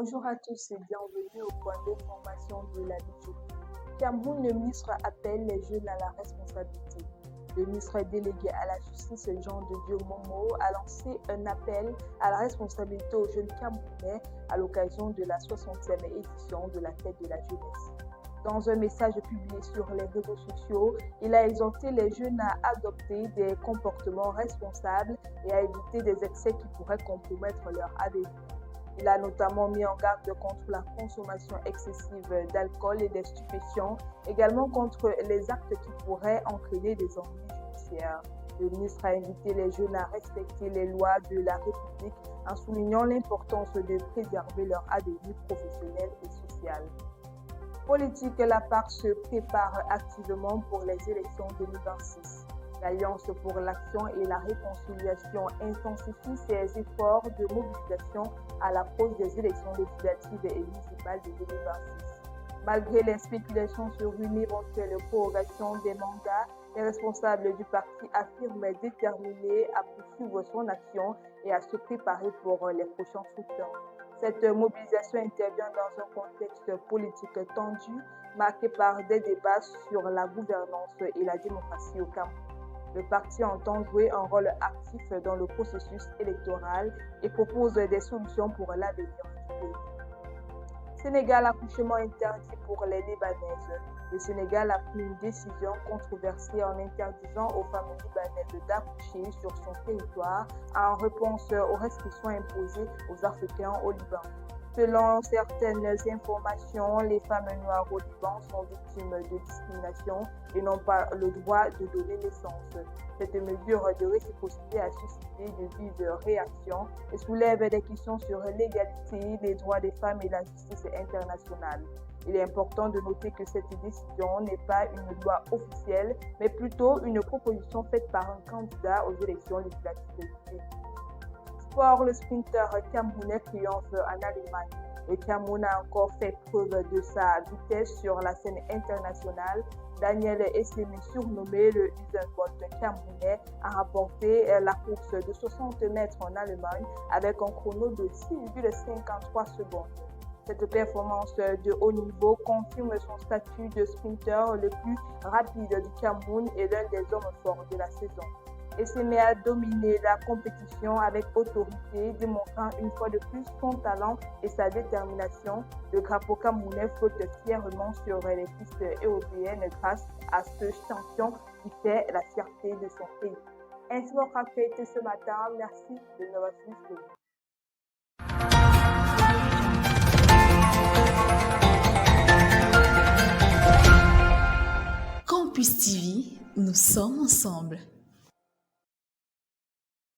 Bonjour à tous et bienvenue au point d'information de la mi-journée. Cameroun, le ministre appelle les jeunes à la responsabilité. Le ministre délégué à la justice, Jean de Dieu Momo, a lancé un appel à la responsabilité aux jeunes Camerounais à l'occasion de la 60e édition de la Fête de la jeunesse. Dans un message publié sur les réseaux sociaux, il a exhorté les jeunes à adopter des comportements responsables et à éviter des excès qui pourraient compromettre leur avenir. Il a notamment mis en garde contre la consommation excessive d'alcool et des stupéfiants, également contre les actes qui pourraient entraîner des ennuis judiciaires. Le ministre a invité les jeunes à respecter les lois de la République en soulignant l'importance de préserver leur avenir professionnel et social. Politique, la PAC se prépare activement pour les élections 2026. L'Alliance pour l'action et la réconciliation intensifie ses efforts de mobilisation à l'approche des élections législatives et municipales de 2026. Malgré les spéculations sur une éventuelle prorogation des mandats, les responsables du parti affirment être déterminés à poursuivre son action et à se préparer pour les prochains scrutins. Cette mobilisation intervient dans un contexte politique tendu, marqué par des débats sur la gouvernance et la démocratie au Cameroun. Le parti entend jouer un rôle actif dans le processus électoral et propose des solutions pour l'avenir du pays. Sénégal, accouchement interdit pour les Libanaises. Le Sénégal a pris une décision controversée en interdisant aux femmes libanaises d'accoucher sur son territoire en réponse aux restrictions imposées aux Africains au Liban. Selon certaines informations, les femmes noires au Liban sont victimes de discrimination et n'ont pas le droit de donner naissance. Cette mesure de réciprocité a suscité de vives réactions et soulève des questions sur l'égalité, les droits des femmes et la justice internationale. Il est important de noter que cette décision n'est pas une loi officielle, mais plutôt une proposition faite par un candidat aux élections législatives. Sport, le sprinter camerounais triomphe en Allemagne. Le Cameroun a encore fait preuve de sa vitesse sur la scène internationale. Daniel Essemi, surnommé le Usain Bolt camerounais, a remporté la course de 60 mètres en Allemagne avec un chrono de 6,53 secondes. Cette performance de haut niveau confirme son statut de sprinter le plus rapide du Cameroun et l'un des hommes forts de la saison. Essemi a dominé la compétition avec autorité, démontrant une fois de plus son talent et sa détermination. Le drapeau camerounais flotte fièrement sur les pistes européennes grâce à ce champion qui fait la fierté de son pays. Ainsi votre actualité ce matin. Merci de nous avoir suivis. Campus TV, nous sommes ensemble.